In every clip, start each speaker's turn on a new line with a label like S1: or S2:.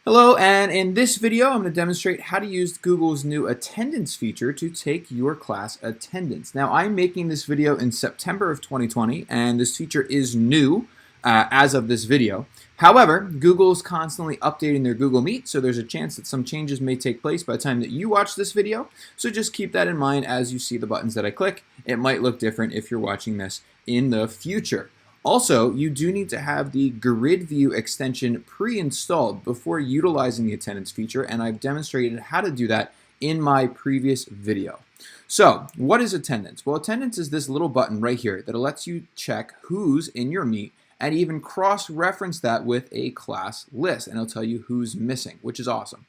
S1: Hello, and in this video, I'm going to demonstrate how to use Google's new attendance feature to take your class attendance. Now, I'm making this video in September of 2020, and this feature is new as of this video. However, Google is constantly updating their Google Meet, so there's a chance that some changes may take place by the time that you watch this video. So just keep that in mind as you see the buttons that I click. It might look different if you're watching this in the future. Also, you do need to have the Grid View extension pre-installed before utilizing the attendance feature, and I've demonstrated how to do that in my previous video. So, what is attendance? Well, attendance is this little button right here that lets you check who's in your meet and even cross-reference that with a class list, and it'll tell you who's missing, which is awesome.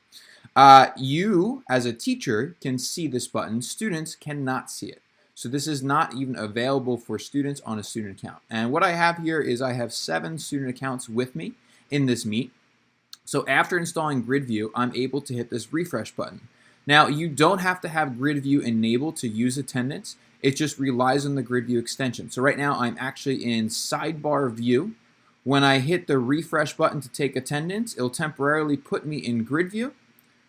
S1: You, as a teacher, can see this button. Students cannot see it. So this is not even available for students on a student account. And what I have here is I have 7 student accounts with me in this Meet. So after installing Grid View, I'm able to hit this refresh button. Now, you don't have to have Grid View enabled to use attendance. It just relies on the Grid View extension. So right now, I'm actually in Sidebar View. When I hit the refresh button to take attendance, it'll temporarily put me in Grid View,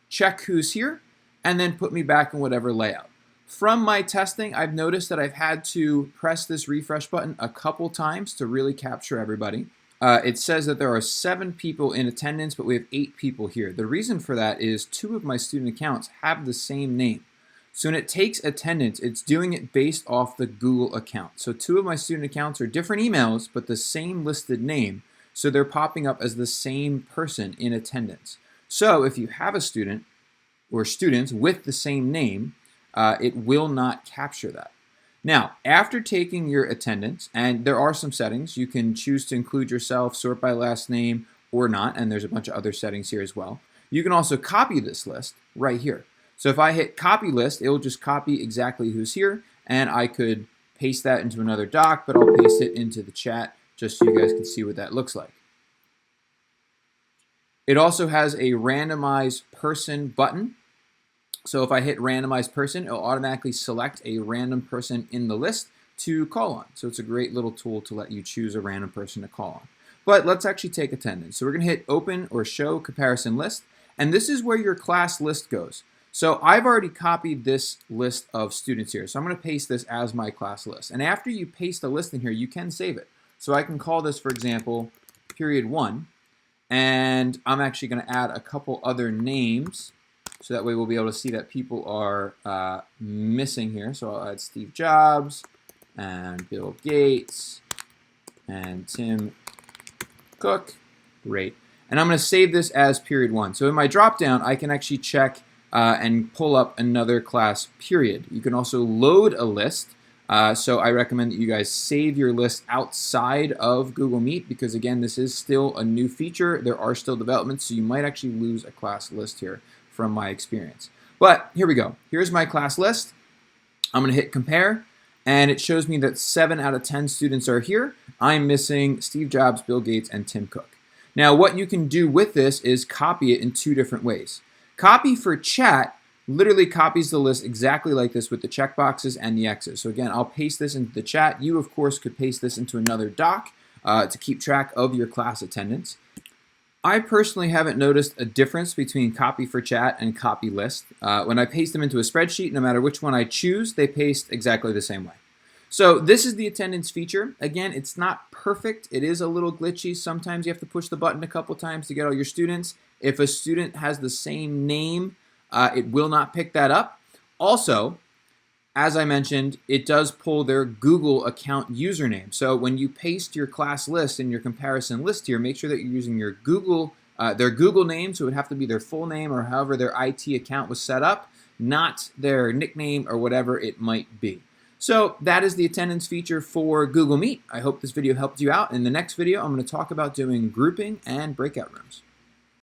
S1: check who's here, and then put me back in whatever layout. From my testing, I've noticed that I've had to press this refresh button a couple times to really capture everybody. It says that there are 7 people in attendance, but we have 8 people here. The reason for that is 2 of my student accounts have the same name. So when it takes attendance, it's doing it based off the Google account. So 2 of my student accounts are different emails, but the same listed name. So they're popping up as the same person in attendance. So if you have a student or students with the same name, it will not capture that. Now, after taking your attendance, and there are some settings, you can choose to include yourself, sort by last name, or not, and there's a bunch of other settings here as well. You can also copy this list right here. So if I hit copy list, it will just copy exactly who's here, and I could paste that into another doc, but I'll paste it into the chat just so you guys can see what that looks like. It also has a randomize person button. So if I hit randomize person, it'll automatically select a random person in the list to call on. So it's a great little tool to let you choose a random person to call on. But let's actually take attendance. So we're going to hit open or show comparison list. And this is where your class list goes. So I've already copied this list of students here. So I'm going to paste this as my class list. And after you paste a list in here, you can save it. So I can call this, for example, period 1. And I'm actually going to add a couple other names. So that way we'll be able to see that people are missing here. So I'll add Steve Jobs and Bill Gates and Tim Cook. Great. And I'm going to save this as period 1. So in my dropdown, I can actually check and pull up another class period. You can also load a list. So I recommend that you guys save your list outside of Google Meet because, again, this is still a new feature. There are still developments, so you might actually lose a class list here from my experience. But here we go. Here's my class list. I'm going to hit compare, and it shows me that 7 out of 10 students are here. I'm missing Steve Jobs, Bill Gates, and Tim Cook. Now, what you can do with this is copy it in 2 different ways. Copy for chat literally copies the list exactly like this with the checkboxes and the X's. So again, I'll paste this into the chat. You, of course, could paste this into another doc to keep track of your class attendance. I personally haven't noticed a difference between copy for chat and copy list. When I paste them into a spreadsheet, no matter which one I choose, they paste exactly the same way. So this is the attendance feature. Again, it's not perfect. It is a little glitchy. Sometimes you have to push the button a couple times to get all your students. If a student has the same name, it will not pick that up. Also, as I mentioned, it does pull their Google account username. So when you paste your class list in your comparison list here, make sure that you're using your their Google name, so it would have to be their full name or however their IT account was set up, not their nickname or whatever it might be. So that is the attendance feature for Google Meet. I hope this video helped you out. In the next video, I'm going to talk about doing grouping and breakout rooms.